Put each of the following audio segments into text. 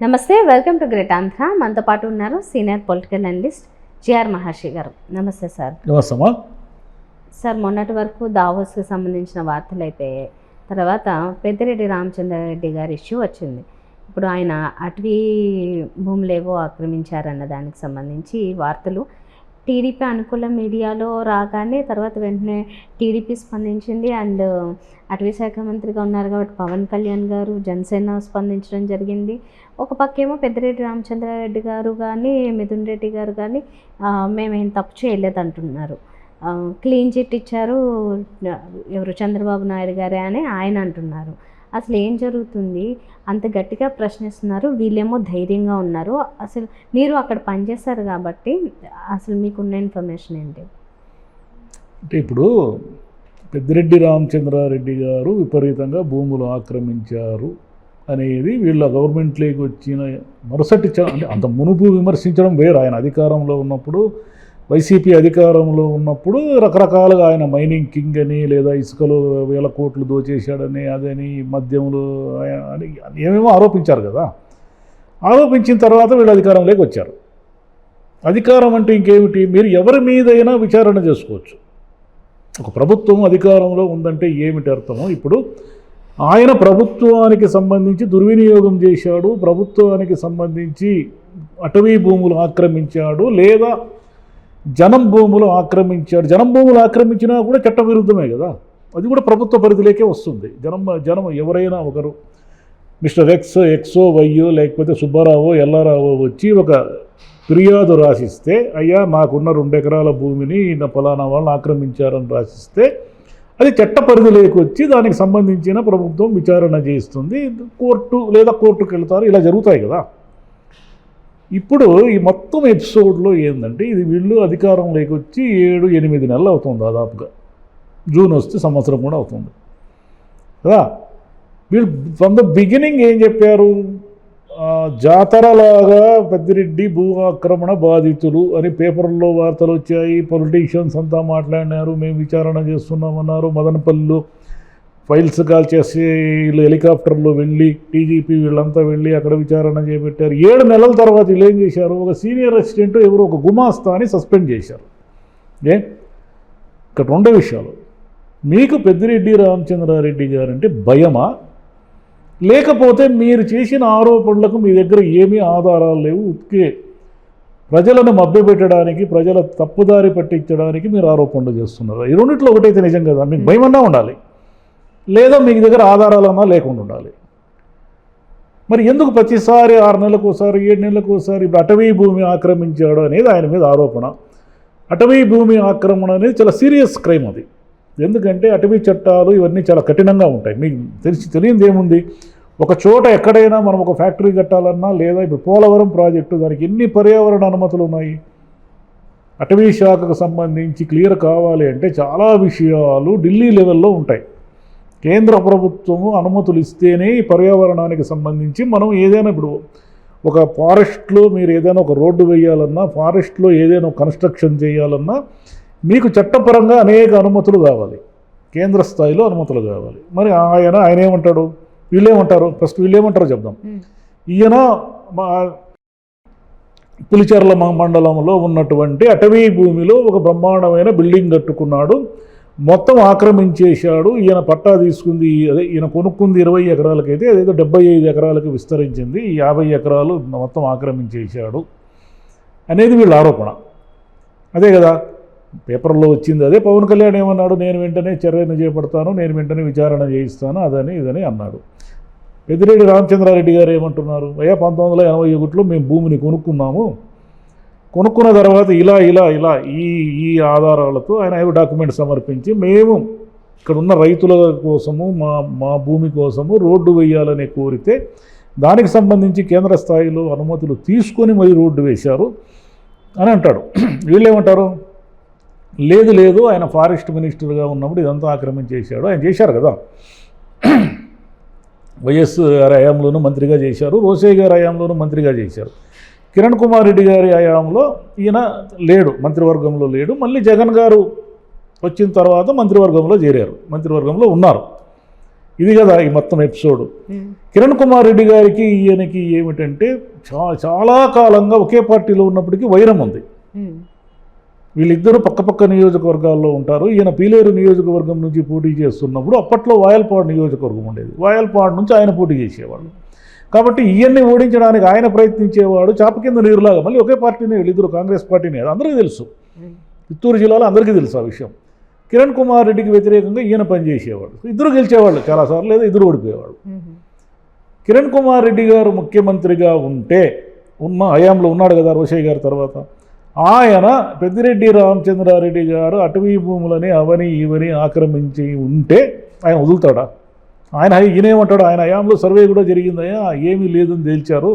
నమస్తే, welcome to great Andhra. మనతో పాటు ఉన్నారు సీనియర్ పొలిటికల్ అనలిస్ట్ జిఆర్ మహర్షి గారు. నమస్తే సార్. నమస్తేమా సార్, మొన్నటి వరకు దావోస్కి సంబంధించిన వార్తలు అయిపోయాయి. తర్వాత పెద్దిరెడ్డి రామచంద్రారెడ్డి గారి ఇష్యూ వచ్చింది. ఇప్పుడు ఆయన అటవీ భూములేవో ఆక్రమించారన్న దానికి సంబంధించి వార్తలు టీడీపీ అనుకూల మీడియాలో రాగానే తర్వాత వెంటనే టీడీపీ స్పందించింది. అండ్ అటవీ శాఖ మంత్రిగా ఉన్నారు కాబట్టి పవన్ కళ్యాణ్ గారు, జనసేన స్పందించడం జరిగింది. ఒక పక్కేమో పెద్దిరెడ్డి రామచంద్రారెడ్డి గారు కానీ మిథున్ రెడ్డి గారు కానీ మేమేం తప్పు చేయలేదు అంటున్నారు. క్లీన్ చిట్ ఇచ్చారు ఎవరు, చంద్రబాబు నాయుడు గారే అని ఆయన అంటున్నారు. అసలు ఏం జరుగుతుంది? అంత గట్టిగా ప్రశ్నిస్తున్నారు, వీళ్ళేమో ధైర్యంగా ఉన్నారు. అసలు మీరు అక్కడ పనిచేస్తారు కాబట్టి అసలు మీకున్న ఇన్ఫర్మేషన్ ఏంటి? అంటే ఇప్పుడు పెద్దిరెడ్డి రామచంద్రారెడ్డి గారు విపరీతంగా భూములు ఆక్రమించారు అనేది వీళ్ళ గవర్నమెంట్లోకి వచ్చిన మరుసటి అంటే అంత మునుపు విమర్శించడం వేరు. ఆయన అధికారంలో ఉన్నప్పుడు, వైసీపీ అధికారంలో ఉన్నప్పుడు రకరకాలుగా ఆయన మైనింగ్ కింగ్ అని, లేదా ఇసుకలో 1000 కోట్లు దోచేశాడని, అదని మద్యంలో అని ఏమేమో ఆరోపించారు కదా. ఆరోపించిన తర్వాత వీళ్ళు అధికారంలోకి వచ్చారు. అధికారం అంటే ఇంకేమిటి? మీరు ఎవరి మీదైనా విచారణ చేసుకోవచ్చు. ఒక ప్రభుత్వం అధికారంలో ఉందంటే ఏమిటి అర్థమో? ఇప్పుడు ఆయన ప్రభుత్వానికి సంబంధించి దుర్వినియోగం చేశాడు, ప్రభుత్వానికి సంబంధించి అటవీ భూములు ఆక్రమించాడు, లేదా జనం భూములు ఆక్రమించాడు. జనం భూములు ఆక్రమించినా కూడా చట్టవిరుద్ధమే కదా, అది కూడా ప్రభుత్వ పరిధిలోకే వస్తుంది. జనం ఎవరైనా ఒకరు మిస్టర్ ఎక్సో వైయో లేకపోతే సుబ్బారావో ఎల్లారావో వచ్చి ఒక ఫిర్యాదు రాసిస్తే, అయ్యా నాకున్న 2 ఎకరాల భూమిని నా ఫలానా వాళ్ళు ఆక్రమించారని రాసిస్తే అది చట్ట పరిధిలోకి వచ్చి దానికి సంబంధించిన ప్రభుత్వం విచారణ చేస్తుంది, కోర్టు లేదా కోర్టుకు వెళ్తారు, ఇలా జరుగుతాయి కదా. ఇప్పుడు ఈ మొత్తం ఎపిసోడ్లో ఏంటంటే, ఇది వీళ్ళు అధికారంలోకి వచ్చి 7-8 నెలలు అవుతుంది దాదాపుగా. జూన్ వస్తే సంవత్సరం కూడా అవుతుంది కదా. వీళ్ళు ఫ్రమ్ ద బిగినింగ్ ఏం చెప్పారు? జాతరలాగా పెద్దిరెడ్డి భూ ఆక్రమణ బాధితులు అని పేపర్లో వార్తలు వచ్చాయి. పొలిటీషియన్స్ అంతా మాట్లాడినారు, మేము విచారణ చేస్తున్నామన్నారు. మదనపల్లిలో ఫైల్స్ కాల్ చేసి వీళ్ళు హెలికాప్టర్లో వెళ్ళి, టీజీపీ వీళ్ళంతా వెళ్ళి అక్కడ విచారణ చేపట్టారు. 7 నెలల తర్వాత వీళ్ళు ఏం చేశారు? ఒక సీనియర్ అసిస్టెంట్ ఎవరు ఒక గుమాస్తాని సస్పెండ్ చేశారు. ఇక్కడ 2 విషయాలు. మీకు పెద్దిరెడ్డి రామచంద్రారెడ్డి గారంటే భయమా, లేకపోతే మీరు చేసిన ఆరోపణలకు మీ దగ్గర ఏమీ ఆధారాలు లేవు, ఉత్కే ప్రజలను మభ్యపెట్టడానికి, ప్రజల తప్పుదారి పట్టించడానికి మీరు ఆరోపణలు చేస్తున్నారు? ఈ రెండిట్లో ఒకటైతే నిజం కదా. మీకు భయమన్నా ఉండాలి, లేదా మీ దగ్గర ఆధారాలన్నా లేకుండా ఉండాలి. మరి ఎందుకు ప్రతిసారి 6 నెలలకు ఒకసారి, 7 నెలలకు ఒకసారి ఇప్పుడు అటవీ భూమి ఆక్రమించాడు అనేది ఆయన మీద ఆరోపణ? అటవీ భూమి ఆక్రమణ అనేది చాలా సీరియస్ క్రైమ్ అది. ఎందుకంటే అటవీ చట్టాలు ఇవన్నీ చాలా కఠినంగా ఉంటాయి. మీకు తెలియనిది ఏముంది? ఒక చోట ఎక్కడైనా మనం ఒక ఫ్యాక్టరీ కట్టాలన్నా, లేదా ఇప్పుడు పోలవరం ప్రాజెక్టు, దానికి ఎన్ని పర్యావరణ అనుమతులు ఉన్నాయి? అటవీ శాఖకు సంబంధించి క్లియర్ కావాలి అంటే చాలా విషయాలు ఢిల్లీ లెవెల్లో ఉంటాయి. కేంద్ర ప్రభుత్వము అనుమతులు ఇస్తేనే ఈ పర్యావరణానికి సంబంధించి మనం ఏదైనా, ఇప్పుడు ఒక ఫారెస్ట్లో మీరు ఏదైనా ఒక రోడ్డు వేయాలన్నా, ఫారెస్ట్లో ఏదైనా కన్స్ట్రక్షన్ చేయాలన్నా మీకు చట్టపరంగా అనేక అనుమతులు కావాలి, కేంద్ర స్థాయిలో అనుమతులు కావాలి. మరి ఆయన ఏమంటాడు? వీళ్ళేమంటారు? ఫస్ట్ వీళ్ళేమంటారో చెప్దాం. ఈయన పులిచెర్ల మండలంలో ఉన్నటువంటి అటవీ భూమిలో ఒక బ్రహ్మాండమైన బిల్డింగ్ కట్టుకున్నాడు, మొత్తం ఆక్రమించేశాడు. ఈయన పట్టా తీసుకుంది, అదే ఈయన కొనుక్కుంది 20 ఎకరాలకైతే అదేదో 75 ఎకరాలకు విస్తరించింది, 50 ఎకరాలు మొత్తం ఆక్రమించేశాడు అనేది వీళ్ళ ఆరోపణ. అదే కదా పేపర్లో వచ్చింది. అదే పవన్ కళ్యాణ్ ఏమన్నాడు? నేను వెంటనే చర్యను చేపడతాను, నేను వెంటనే విచారణ చేయిస్తాను, అదని ఇదని అన్నాడు. పెద్దిరెడ్డి రామచంద్రారెడ్డి గారు ఏమంటున్నారు? అయ్యా 1981లో మేము భూమిని కొనుక్కున్నాము, కొనుక్కున్న తర్వాత ఇలా ఇలా ఇలా ఈ ఆధారాలతో ఆయన డాక్యుమెంట్ సమర్పించి మేము ఇక్కడ ఉన్న రైతుల కోసము మా భూమి కోసము రోడ్డు వేయాలని కోరితే దానికి సంబంధించి కేంద్ర స్థాయిలో అనుమతులు తీసుకొని మరి రోడ్డు వేశారు అని అంటాడు. వీళ్ళేమంటారు? లేదు ఆయన ఫారెస్ట్ మినిస్టర్గా ఉన్నప్పుడు ఇదంతా ఆక్రమించేశాడు. ఆయన చేశారు కదా, వైఎస్ గారి హయాంలోనూ మంత్రిగా చేశారు, రోసయ్య గారి హయాంలోనూ మంత్రిగా చేశారు, కిరణ్ కుమార్ రెడ్డి గారి హయాంలో ఈయన లేడు, మంత్రివర్గంలో లేడు. మళ్ళీ జగన్ గారు వచ్చిన తర్వాత మంత్రివర్గంలో చేరారు, మంత్రివర్గంలో ఉన్నారు. ఇది కదా ఈ మొత్తం ఎపిసోడ్. కిరణ్ కుమార్ రెడ్డి గారికి ఈయనకి ఏమిటంటే చాలా కాలంగా ఒకే పార్టీలో ఉన్నప్పటికీ వైరం ఉంది. వీళ్ళిద్దరూ పక్కపక్క నియోజకవర్గాల్లో ఉంటారు. ఈయన పీలేరు నియోజకవర్గం నుంచి పోటీ చేస్తున్నప్పుడు అప్పట్లో వాయల్పాడు నియోజకవర్గం ఉండేది. వాయల్పాడు నుంచి ఆయన పోటీ చేసేవాళ్ళు. కాబట్టి ఈయన్ని ఓడించడానికి ఆయన ప్రయత్నించేవాడు. చాప కింద నీరులాగా మళ్ళీ ఒకే పార్టీనే వీళ్ళిద్దరు, కాంగ్రెస్ పార్టీనే. అది అందరికీ తెలుసు, చిత్తూరు జిల్లాలో అందరికీ తెలుసు ఆ విషయం. కిరణ్ కుమార్ రెడ్డికి వ్యతిరేకంగా ఈయన పనిచేసేవాడు. ఇద్దరు గెలిచేవాళ్ళు చాలాసార్లు, లేదా ఇద్దరు ఓడిపోయేవాళ్ళు. కిరణ్ కుమార్ రెడ్డి గారు ముఖ్యమంత్రిగా ఉంటే హయాంలో ఉన్నాడు కదా రోషయ్య గారి తర్వాత, ఆయన పెద్దిరెడ్డి రామచంద్రారెడ్డి గారు అటవీ భూములని అవని ఇవని ఆక్రమించి ఉంటే ఆయన వదులుతాడా? ఈయనేమంటాడు, ఆయన హయాంలో సర్వే కూడా జరిగిందయ్యా, ఏమీ లేదని తేల్చారు,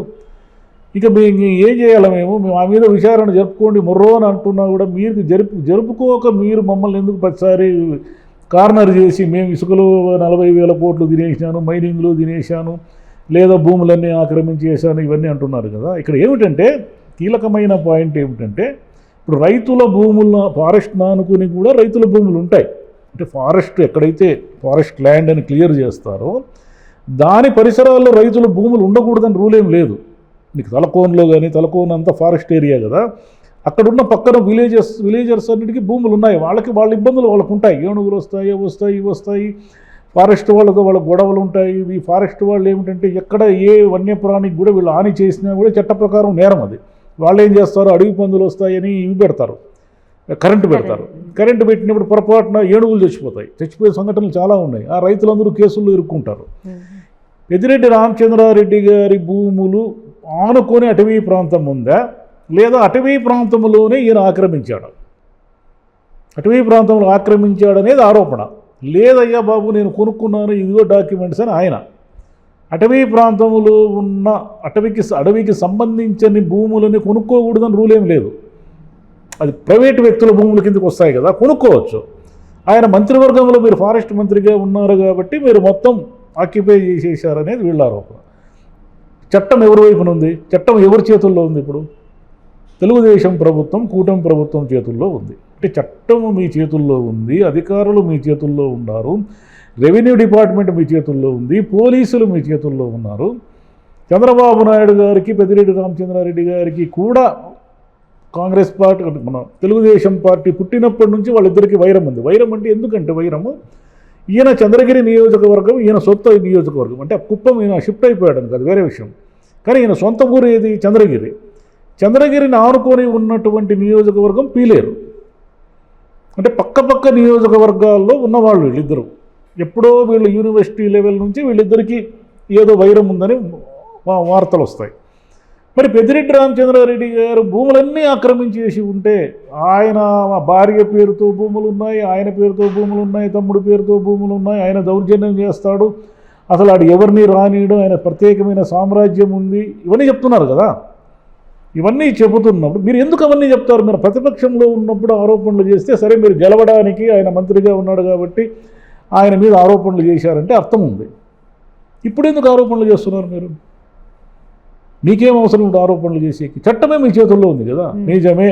ఇక మేము ఏం చేయాలి, మేము మా మీద విచారణ జరుపుకోండి మొర్రో అని అంటున్నా కూడా మీరు జరుపుకోక మీరు మమ్మల్ని ఎందుకు ప్రతిసారి కార్నర్ చేసి మేము ఇసుకలో 40,000 కోట్లు తినేసాను, మైనింగ్లో తినేసాను, లేదా భూములన్నీ ఆక్రమించేసాను, ఇవన్నీ అంటున్నారు కదా. ఇక్కడ ఏమిటంటే కీలకమైన పాయింట్ ఏమిటంటే, ఇప్పుడు రైతుల భూముల ఫారెస్ట్ నానుకుని కూడా రైతుల భూములు ఉంటాయి. అంటే ఫారెస్ట్ ఎక్కడైతే ఫారెస్ట్ ల్యాండ్ అని క్లియర్ చేస్తారో దాని పరిసరాల్లో రైతుల భూములు ఉండకూడదని రూల్ ఏం లేదు. నీకు తలకోనలో కానీ, తలకోన అంతా ఫారెస్ట్ ఏరియా కదా, అక్కడున్న పక్కన విలేజర్స్ అన్నిటికీ భూములు ఉన్నాయి. వాళ్ళ ఇబ్బందులు వాళ్ళకు ఉంటాయి. ఏనుగులు వస్తాయి, ఇవి వస్తాయి, ఫారెస్ట్ వాళ్ళతో వాళ్ళ గొడవలు ఉంటాయి. ఈ ఫారెస్ట్ వాళ్ళు ఏమిటంటే ఎక్కడ ఏ వన్యప్రాణికి కూడా వీళ్ళు హాని చేసినా కూడా చట్ట ప్రకారం నేరం అది. వాళ్ళు ఏం చేస్తారు, అడవి పందులు వస్తాయని ఇవి పెడతారు, కరెంటు పెడతారు. కరెంటు పెట్టినప్పుడు పొరపాటున ఏనుగులు చచ్చిపోయే సంఘటనలు చాలా ఉన్నాయి. ఆ రైతులందరూ కేసుల్లో ఇరుక్కుంటారు. పెద్దిరెడ్డి రామచంద్రారెడ్డి గారి భూములు ఆనుకొని అటవీ ప్రాంతం ఉందా, లేదా అటవీ ప్రాంతంలోనే ఈయన ఆక్రమించాడు, అటవీ ప్రాంతంలో ఆక్రమించాడనేది ఆరోపణ. లేదయ్యా బాబు నేను కొనుక్కున్నాను, ఇదిగో డాక్యుమెంట్స్ అని ఆయన. అటవీ ప్రాంతంలో ఉన్న అడవికి సంబంధించిన భూములని కొనుక్కోకూడదని రూల్ ఏం లేదు. అది ప్రైవేటు వ్యక్తుల భూముల కిందకి వస్తాయి కదా, కొనుక్కోవచ్చు. ఆయన మంత్రివర్గంలో మీరు ఫారెస్ట్ మంత్రిగా ఉన్నారు కాబట్టి మీరు మొత్తం ఆక్యుపై చేసేసారనేది వీళ్ళ ఆరోపణ. చట్టం ఎవరి వైపున ఉంది? చట్టం ఎవరి చేతుల్లో ఉంది? ఇప్పుడు తెలుగుదేశం ప్రభుత్వం, కూటమి ప్రభుత్వం చేతుల్లో ఉంది. అంటే చట్టం మీ చేతుల్లో ఉంది, అధికారులు మీ చేతుల్లో ఉన్నారు, రెవెన్యూ డిపార్ట్మెంట్ మీ చేతుల్లో ఉంది, పోలీసులు మీ చేతుల్లో ఉన్నారు. చంద్రబాబు నాయుడు గారికి, పెద్దిరెడ్డి రామచంద్రారెడ్డి గారికి కూడా కాంగ్రెస్ పార్టీ, మన తెలుగుదేశం పార్టీ పుట్టినప్పటి నుంచి వాళ్ళిద్దరికీ వైరం ఉంది. వైరం అంటే ఎందుకంటే వైరము, ఈయన చంద్రగిరి నియోజకవర్గం, ఈయన సొంత నియోజకవర్గం. అంటే కుప్పం ఈయన షిఫ్ట్ అయిపోయాడు, అది వేరే విషయం. కానీ ఈయన సొంత ఊరు ఏది? చంద్రగిరి. చంద్రగిరిని ఆనుకొని ఉన్నటువంటి నియోజకవర్గం పీలేరు. అంటే పక్క నియోజకవర్గాల్లో ఉన్నవాళ్ళు వీళ్ళిద్దరూ. ఎప్పుడో వీళ్ళు యూనివర్సిటీ లెవెల్ నుంచి వీళ్ళిద్దరికీ ఏదో వైరం ఉందని వార్తలు వస్తాయి. మరి పెద్దిరెడ్డి రామచంద్రారెడ్డి గారు భూములన్నీ ఆక్రమించేసి ఉంటే, ఆయన భార్య పేరుతో భూములు ఉన్నాయి, ఆయన పేరుతో భూములు ఉన్నాయి, తమ్ముడు పేరుతో భూములు ఉన్నాయి, ఆయన దౌర్జన్యం చేస్తాడు, అసలు ఆడు ఎవరిని రానియడం, ఆయన ప్రత్యేకమైన సామ్రాజ్యం ఉంది, ఇవన్నీ చెప్తున్నారు కదా. ఇవన్నీ చెబుతున్నప్పుడు మీరు ఎందుకు అవన్నీ చెప్తారు? మీరు ప్రతిపక్షంలో ఉన్నప్పుడు ఆరోపణలు చేస్తే సరే, మీరు గెలవడానికి ఆయన మంత్రిగా ఉన్నాడు కాబట్టి ఆయన మీద ఆరోపణలు చేశారంటే అర్థం ఉంది. ఇప్పుడు ఎందుకు ఆరోపణలు చేస్తున్నారు మీరు? మీకేం అవసరం ఇప్పుడు ఆరోపణలు చేసేకి? చట్టమే మీ చేతుల్లో ఉంది కదా. నిజమే,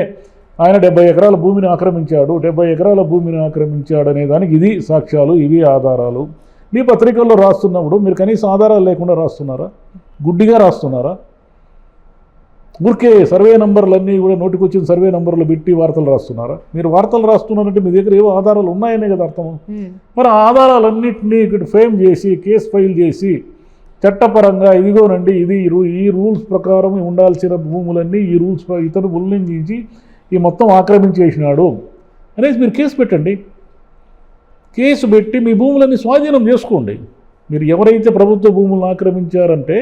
ఆయన 70 ఎకరాల భూమిని ఆక్రమించాడు, 70 ఎకరాల భూమిని ఆక్రమించాడు అనే దానికి ఇది సాక్ష్యాలు, ఇవి ఆధారాలు. మీ పత్రికల్లో రాస్తున్నప్పుడు మీరు కనీసం ఆధారాలు లేకుండా రాస్తున్నారా? గుడ్డిగా రాస్తున్నారా? ఊరికే సర్వే నంబర్లన్నీ కూడా నోటికొచ్చిన సర్వే నంబర్లు పెట్టి వార్తలు రాస్తున్నారా? మీరు వార్తలు రాస్తున్నారంటే మీ దగ్గర ఏవో ఆధారాలు ఉన్నాయనే కదా అర్థం. మరి ఆధారాలన్నింటినీ ఇక్కడ ఫ్రేమ్ చేసి కేసు ఫైల్ చేసి చట్టపరంగా ఇదిగోనండి, ఇది ఈ రూల్స్ ప్రకారం ఉండాల్సిన భూములన్నీ ఈ రూల్స్ ఇతను ఉల్లంఘించి ఈ మొత్తం ఆక్రమించేసినాడు అనేది మీరు కేసు పెట్టండి. కేసు పెట్టి మీ భూములన్నీ స్వాధీనం చేసుకోండి. మీరు ఎవరైతే ప్రభుత్వ భూములను ఆక్రమించారంటే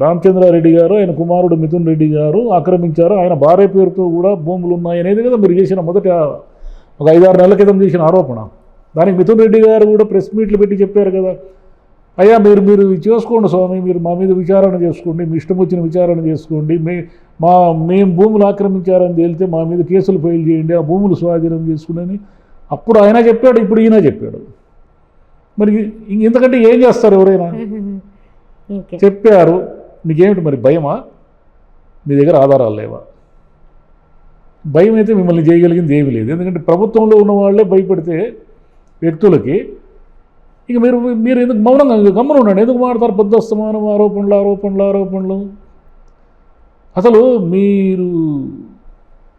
రామచంద్రారెడ్డి గారు, ఆయన కుమారుడు మిథున్ రెడ్డి గారు ఆక్రమించారు, ఆయన భార్య పేరుతో కూడా భూములు ఉన్నాయి అనేది కదా మీరు చేసిన మొదట ఒక 5-6 నెలల క్రితం చేసిన ఆరోపణ. దానికి మిథున్ రెడ్డి గారు కూడా ప్రెస్ మీట్లు పెట్టి చెప్పారు కదా, అయ్యా మీరు చేసుకోండి స్వామి, మీరు మా మీద విచారణ చేసుకోండి, మీ ఇష్టం వచ్చిన విచారణ చేసుకోండి, మేము భూములు ఆక్రమించారని తేలితే మా మీద కేసులు ఫైల్ చేయండి, ఆ భూములు స్వాధీనం చేసుకుని అప్పుడు ఆయన చెప్పాడు, ఇప్పుడు ఈయన చెప్పాడు. మరి ఇంతకంటే ఏం చేస్తారు ఎవరైనా? చెప్పారు, నీకేమిటి మరి భయమా? మీ దగ్గర ఆధారాలు లేవా? భయం అయితే మిమ్మల్ని చేయగలిగింది ఏమీ లేదు. ఎందుకంటే ప్రభుత్వంలో ఉన్న వాళ్ళే భయపడితే వ్యక్తులకి ఇక మీరు ఎందుకు మౌనంగా గమ్మున ఉండండి, ఎందుకు మాట్లాడతారు పొద్దుస్తమానం ఆరోపణలు. అసలు మీరు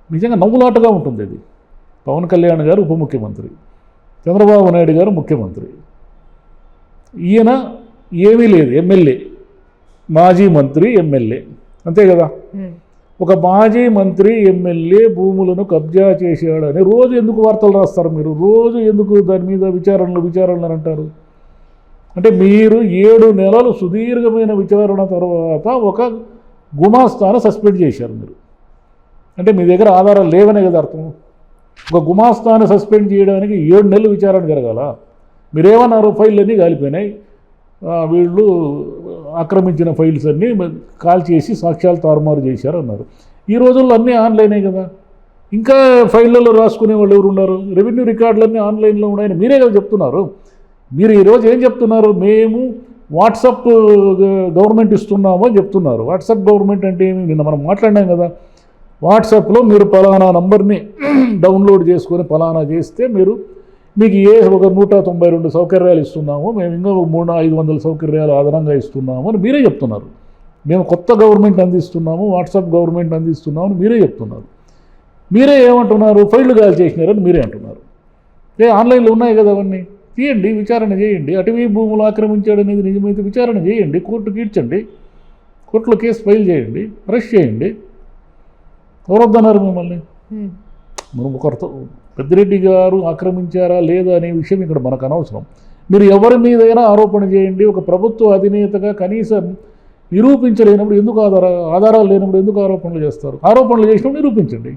నిజంగా నవ్వులాటగా ఉంటుంది అది. పవన్ కళ్యాణ్ గారు ఉప ముఖ్యమంత్రి, చంద్రబాబు నాయుడు గారు ముఖ్యమంత్రి, ఈయన ఏమీ లేదు, ఎమ్మెల్యే, మాజీ మంత్రి ఎమ్మెల్యే, అంతే కదా. ఒక మాజీ మంత్రి ఎమ్మెల్యే భూములను కబ్జా చేశాడని రోజు ఎందుకు వార్తలు రాస్తారు మీరు? రోజు ఎందుకు దాని మీద విచారణలు అని అంటారు? అంటే మీరు 7 నెలలు సుదీర్ఘమైన విచారణ తర్వాత ఒక గుమాస్తాను సస్పెండ్ చేశారు మీరు. అంటే మీ దగ్గర ఆధారాలు లేవనే కదా అర్థం. ఒక గుమాస్తాను సస్పెండ్ చేయడానికి 7 నెలలు విచారణ జరగాల. మీరేమన్నారు? ఫైళ్ళు అన్నీ కాలిపోయినాయి, వీళ్ళు ఆక్రమించిన ఫైల్స్ అన్నీ కాల్ చేసి సాక్ష్యాలు తారుమారు చేశారు అన్నారు. ఈ రోజుల్లో అన్నీ ఆన్లైనే కదా, ఇంకా ఫైళ్ళలో రాసుకునే వాళ్ళు ఎవరు ఉన్నారు? రెవెన్యూ రికార్డులన్నీ ఆన్లైన్లో ఉన్నాయని మీరే కదా చెప్తున్నారు. మీరు ఈరోజు ఏం చెప్తున్నారు? మేము వాట్సాప్ గవర్నమెంట్ ఇస్తున్నాము అని చెప్తున్నారు. వాట్సాప్ గవర్నమెంట్ అంటే ఏమి? నిన్న మనం మాట్లాడినాం కదా, వాట్సాప్లో మీరు పలానా నంబర్ని డౌన్లోడ్ చేసుకొని పలానా చేస్తే మీకు ఒక 192 సౌకర్యాలు ఇస్తున్నాము, మేము ఇంకా 300-500 సౌకర్యాలు అదనంగా ఇస్తున్నాము అని మీరే చెప్తున్నారు. మేము కొత్త గవర్నమెంట్ అందిస్తున్నాము, వాట్సాప్ గవర్నమెంట్ అందిస్తున్నాము అని మీరే చెప్తున్నారు. మీరే ఏమంటున్నారు? ఫైళ్ళు కాల్ చేసినారని మీరే అంటున్నారు. ఆన్లైన్లో ఉన్నాయి కదా అవన్నీ. తీయండి, విచారణ చేయండి. అటవీ భూములు ఆక్రమించాడు అనేది నిజమైతే విచారణ చేయండి, కోర్టుకి ఇడ్చండి, కోర్టులో కేసు ఫైల్ చేయండి, అరెస్ట్ చేయండి. ఎవరొద్దన్నారు మిమ్మల్ని? మనం ఒకరితో పెద్దిరెడ్డి గారు ఆక్రమించారా లేదా అనే విషయం ఇక్కడ మనకు అనవసరం. మీరు ఎవరి మీదైనా ఆరోపణ చేయండి. ఒక ప్రభుత్వ అధినేతగా కనీసం నిరూపించలేనప్పుడు ఎందుకు ఆధారాలు లేనప్పుడు ఎందుకు ఆరోపణలు చేస్తారు? ఆరోపణలు చేసినప్పుడు నిరూపించండి.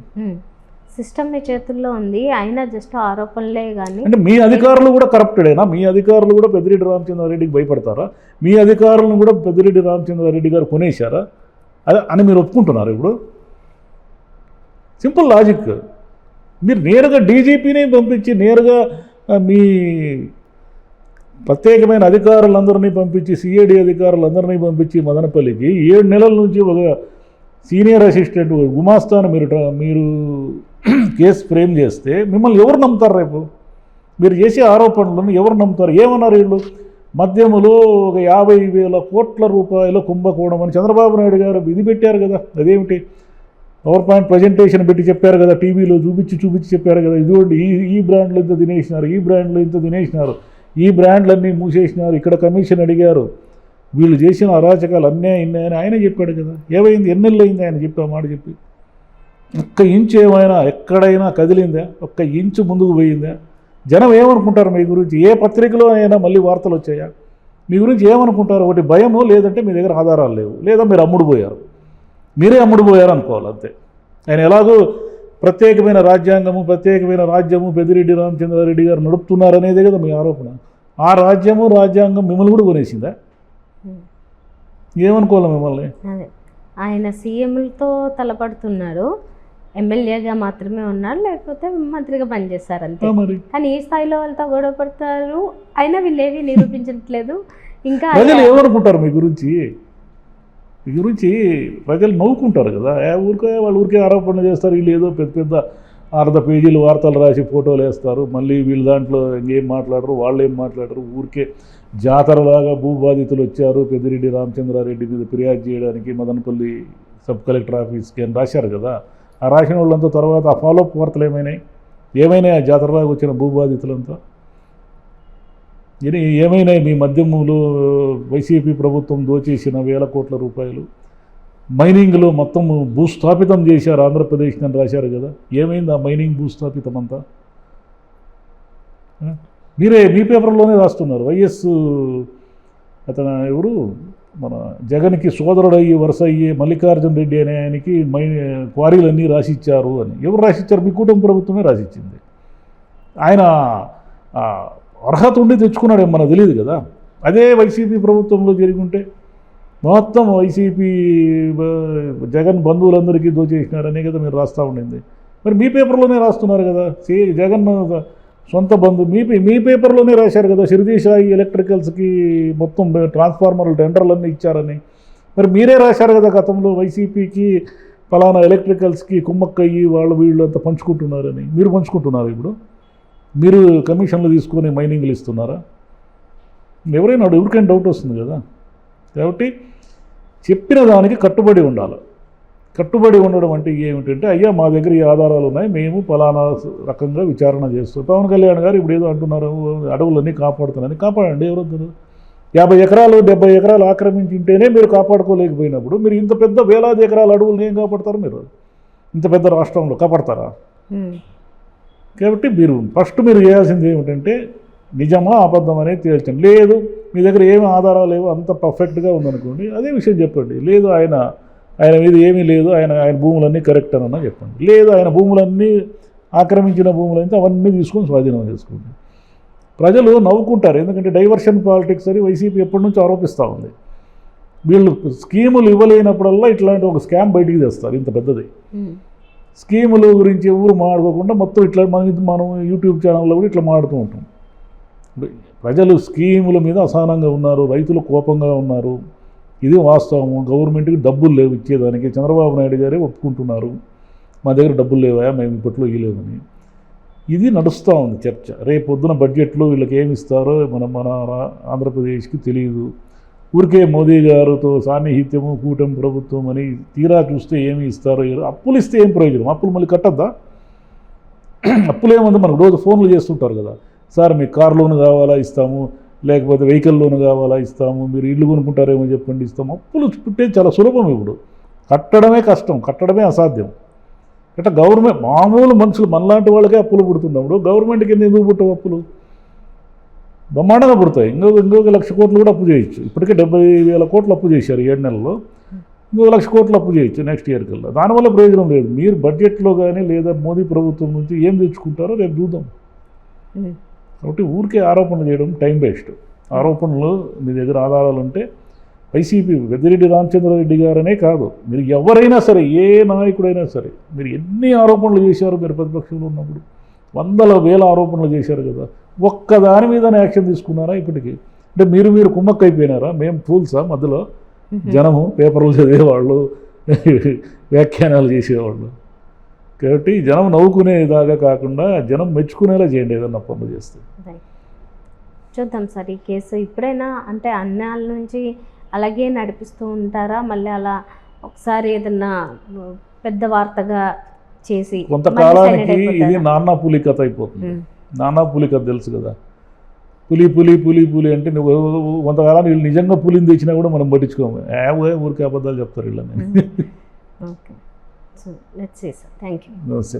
సిస్టమ్ మీ చేతుల్లో ఉంది, అయినా జస్ట్ ఆరోపణలే కానీ. అంటే మీ అధికారులు కూడా కరప్టెడేనా? మీ అధికారులు కూడా పెద్దిరెడ్డి రామచంద్రారెడ్డికి భయపడతారా? మీ అధికారులను కూడా పెద్దిరెడ్డి రామచంద్రారెడ్డి గారు కొనేశారా అని మీరు ఒప్పుకుంటున్నారు ఇప్పుడు? Simple logic. మీరు నేరుగా డీజీపీని పంపించి, నేరుగా మీ ప్రత్యేకమైన అధికారులందరినీ పంపించి, సిఐడి అధికారులందరినీ పంపించి మదనపల్లికి 7 నెలల నుంచి ఒక సీనియర్ అసిస్టెంట్ గుమాస్తాను మీరు కేసు ఫ్రేమ్ చేస్తే మిమ్మల్ని ఎవరు నమ్ముతారు? రేపు మీరు చేసే ఆరోపణలను ఎవరు నమ్ముతారు? ఏమన్నారు వీళ్ళు? మద్యములో ఒక 50,000 కోట్ల రూపాయల కుంభకోణం అని చంద్రబాబు నాయుడు గారు ఇది పెట్టారు కదా. అదేమిటి? పవర్ పాయింట్ ప్రజెంటేషన్ పెట్టి చెప్పారు కదా, టీవీలో చూపించి చెప్పారు కదా, ఇదిగోండి ఈ బ్రాండ్లు ఇంత తినేసినారు, ఈ బ్రాండ్లు ఇంత తినేసినారు, ఈ బ్రాండ్లన్నీ మూసేసినారు, ఇక్కడ కమిషన్ అడిగారు, వీళ్ళు చేసిన అరాచకాలు ఇన్నాయని ఆయన చెప్పాడు కదా. ఏమైంది? ఎన్నెళ్ళు అయింది ఆయన చెప్పి ఆ మాట చెప్పి? ఒక్క ఇంచు ఏమైనా ఎక్కడైనా కదిలిందా? ఒక్క ఇంచు ముందుకు పోయిందా? జనం ఏమనుకుంటారు మీ గురించి? ఏ పత్రికలో అయినా మళ్ళీ వార్తలు వచ్చాయా? మీ గురించి ఏమనుకుంటారు? ఒకటి భయము, లేదంటే మీ దగ్గర ఆధారాలు లేవు, లేదా మీరు అమ్ముడుపోయారు. మీరే అమ్ముడుపోయారు అనుకోవాలి అంతే. ఆయన ఎలాగో ప్రత్యేకమైన రాజ్యాంగము, ప్రత్యేకమైన రాజ్యము పెద్దిరెడ్డి రామచంద్రారెడ్డి గారు నడుపుతున్నారనేదే కదా మీ ఆరోపణ. ఆ రాజ్యాంగం మిమ్మల్ని కూడా కొనేసిందా? ఏమనుకోవాలి మిమ్మల్ని? ఆయన సీఎంలతో తలపడుతున్నాడు, ఎమ్మెల్యేగా మాత్రమే ఉన్నాడు, లేకపోతే మంత్రిగా పనిచేస్తారు అంతే. కానీ ఈ స్థాయిలో వాళ్ళతో గొడవ పడతారు, అయినా వీళ్ళు ఏవి నిరూపించట్లేదు. ఇంకా ప్రజలు ఏమనుకుంటారు మీ గురించి? ప్రజలు నవ్వుకుంటారు కదా. వాళ్ళ ఊరికే ఆరోపణలు చేస్తారు. వీళ్ళు ఏదో పెద్ద 1/2 పేజీలు వార్తలు రాసి ఫోటోలు వేస్తారు, మళ్ళీ వీళ్ళు దాంట్లో ఇంకేం మాట్లాడరు, వాళ్ళు ఏం మాట్లాడరు. ఊరికే జాతరలాగా భూబాధితులు వచ్చారు పెద్దిరెడ్డి రామచంద్రారెడ్డి మీద ఫిర్యాదు చేయడానికి మదనపల్లి సబ్ కలెక్టర్ ఆఫీస్కి అని రాశారు కదా. ఆ రాసిన వాళ్ళంతా తర్వాత ఆ ఫాలోఅప్ వార్తలు ఏమైనాయి? ఆ జాతరలాగా వచ్చిన భూబాధితులంతా ఏమైనాయి? మీ మద్యములో వైసీపీ ప్రభుత్వం దోచేసిన 1,000 కోట్ల రూపాయలు, మైనింగ్లో మొత్తం భూస్థాపితం చేశారు ఆంధ్రప్రదేశ్ని అని రాశారు కదా. ఏమైంది ఆ మైనింగ్ భూస్థాపితం అంతా? మీ పేపర్లోనే రాస్తున్నారు. వైఎస్ అతను ఎవరు, మన జగన్కి సోదరుడయ్యి వరుస అయ్యే మల్లికార్జున రెడ్డి అనే ఆయనకి క్వారీలన్నీ రాసిచ్చారు అని. ఎవరు రాసిచ్చారు? మీ కుటుంబ ప్రభుత్వమే రాసిచ్చింది. ఆయన అర్హత ఉండి తెచ్చుకున్నాడు, మనకు తెలియదు కదా. అదే వైసీపీ ప్రభుత్వంలో జరుగుంటే మొత్తం వైసీపీ జగన్ బంధువులందరికీ దోచేసినారనే కదా మీరు రాస్తూ ఉండింది. మరి మీ పేపర్లోనే రాస్తున్నారు కదా. జగన్ సొంత బంధువు మీ పేపర్లోనే రాశారు కదా, శిరిడి సాయి ఎలక్ట్రికల్స్కి మొత్తం ట్రాన్స్ఫార్మర్లు టెండర్లన్నీ ఇచ్చారని. మరి మీరే రాశారు కదా గతంలో, వైసీపీకి ఫలానా ఎలక్ట్రికల్స్కి కుమ్మక్కయ్యి వీళ్ళు అంతా పంచుకుంటున్నారని. మీరు పంచుకుంటున్నారు ఇప్పుడు? మీరు కమిషన్లు తీసుకొని మైనింగ్లు ఇస్తున్నారా? ఎవరైనా ఎవరికైనా డౌట్ వస్తుంది కదా. కాబట్టి చెప్పిన దానికి కట్టుబడి ఉండాలి. కట్టుబడి ఉండడం అంటే ఏమిటంటే, అయ్యా మా దగ్గర ఈ ఆధారాలు ఉన్నాయి, మేము ఫలానా రకంగా విచారణ చేస్తాం. పవన్ కళ్యాణ్ గారు ఇప్పుడు ఏదో అంటున్నారు, అడవులన్నీ కాపాడుతున్నారని. కాపాడండి, ఎవరొద్దు. 50 ఎకరాలు 70 ఎకరాలు ఆక్రమించింటేనే మీరు కాపాడుకోలేకపోయినప్పుడు మీరు ఇంత పెద్ద వేలాది ఎకరాల అడవులను ఏం కాపాడతారు? మీరు ఇంత పెద్ద రాష్ట్రంలో కాపాడతారా? కాబట్టి మీరు చేయాల్సింది ఏమిటంటే, నిజమా అబద్ధం అనేది తేల్చండి. లేదు మీ దగ్గర ఏమి ఆధారాలు లేవు, అంత పర్ఫెక్ట్గా ఉందనుకోండి, అదే విషయం చెప్పండి. లేదు ఆయన మీద ఏమీ లేదు, ఆయన భూములన్నీ కరెక్ట్ అని చెప్పండి. లేదు ఆయన భూములన్నీ ఆక్రమించిన భూములైతే అవన్నీ తీసుకొని స్వాధీనం చేసుకోండి. ప్రజలు నవ్వుకుంటారు, ఎందుకంటే డైవర్షన్ పాలిటిక్స్ అని వైసీపీ ఎప్పటి నుంచో ఆరోపిస్తూ ఉంది. వీళ్ళు స్కీములు ఇవ్వలేనప్పుడల్లా ఇట్లాంటి ఒక స్కామ్ బయటికి తెస్తారు, ఇంత పెద్దది. స్కీముల గురించి ఎవరు మాట్లాడుకోకుండా మొత్తం ఇట్లా మనం యూట్యూబ్ ఛానల్లో కూడా ఇట్లా మాడుతూ ఉంటాం. ప్రజలు స్కీముల మీద అసహనంగా ఉన్నారు, రైతులు కోపంగా ఉన్నారు. ఇది వాస్తవం. గవర్నమెంట్కి డబ్బులు లేవు ఇచ్చేదానికి. చంద్రబాబు నాయుడు గారే ఒప్పుకుంటున్నారు, మా దగ్గర డబ్బులు లేవా, మేము ఇప్పట్లో ఇవ్వలేమని. ఇది నడుస్తూ ఉంది చర్చ. రేపు పొద్దున బడ్జెట్లో వీళ్ళకి ఏమి ఇస్తారో మన ఆంధ్రప్రదేశ్కి తెలియదు. ఊరికే మోదీ గారితో సాన్నిహిత్యము, కూటమి ప్రభుత్వం అని తీరా చూస్తే ఏమి ఇస్తారో. అప్పులు ఇస్తే ఏం ప్రయోజనం? అప్పులు మళ్ళీ కట్టద్దా? అప్పులు ఏముంది, మనకు రోజు ఫోన్లు చేస్తుంటారు కదా, సార్ మీకు కార్ లోన్ కావాలా ఇస్తాము, లేకపోతే వెహికల్ లోన్ కావాలా ఇస్తాము, మీరు ఇల్లు కొనుక్కుంటారేమో చెప్పండి ఇస్తాము. అప్పులు పుట్టేది చాలా సులభం. ఇప్పుడు కట్టడమే కష్టం, కట్టడమే అసాధ్యం. అంటే గవర్నమెంట్ మామూలు మనుషులు మనలాంటి వాళ్ళకే అప్పులు పుడుతున్నప్పుడు గవర్నమెంట్కి ఎందుకు పుట్టవు అప్పులు? బ్రహ్మాండంగా పుడతాయి. ఇంకొక 1,00,000 కోట్లు కూడా అప్పు చేయొచ్చు. ఇప్పటికే 70,000 కోట్లు అప్పు చేశారు 7 నెలల్లో. ఇంకొక 1,00,000 కోట్లు అప్పు చేయొచ్చు నెక్స్ట్ ఇయర్ కల్లా. దానివల్ల ప్రయోజనం లేదు. మీరు బడ్జెట్లో కానీ లేదా మోదీ ప్రభుత్వం నుంచి ఏం తెచ్చుకుంటారో రేపు చూద్దాం. కాబట్టి ఊరికే ఆరోపణలు చేయడం టైం వేస్ట్. ఆరోపణలు మీ దగ్గర ఆధారాలు ఉంటే వైసీపీ పెద్దిరెడ్డి రామచంద్రారెడ్డి గారనే కాదు, మీరు ఎవరైనా సరే, ఏ నాయకుడైనా సరే, మీరు ఎన్ని ఆరోపణలు చేశారు మీరు ప్రతిపక్షంలో ఉన్నప్పుడు? 100,000 ఆరోపణలు చేశారు కదా, ఒక్కదాని మీదనే యాక్షన్ తీసుకున్నారా ఇప్పటికీ? అంటే మీరు కుమ్మక్కైపోయినారా? మేము ఫూల్సా మధ్యలో? జనము పేపర్లు చదివేవాళ్ళు, వ్యాఖ్యానాలు చేసేవాళ్ళు. కాబట్టి జనం నవ్వుకునేదాకా కాకుండా జనం మెచ్చుకునేలా చేయండి ఏదన్నా పనులు చేస్తే. చూద్దాం సార్ ఈ కేసు ఇప్పుడైనా, అంటే అన్యాల నుంచి అలాగే నడిపిస్తూ ఉంటారా, మళ్ళీ అలా ఒకసారి ఏదన్నా పెద్ద వార్తగా చేసి కొంతకాలానికి ఇది నానా పులి కథ అయిపోతుంది. నానా పులి కథ తెలుసు కదా, పులి పులి పులి పులి అంటే నువ్వు కొంతకాలానికి వీళ్ళు నిజంగా పులిని తెచ్చినా కూడా మనం పట్టించుకోము, ఊరికే అబద్ధాలు చెప్తారు వీళ్ళని. Okay, so let's see sir. Thank you. నమస్తే.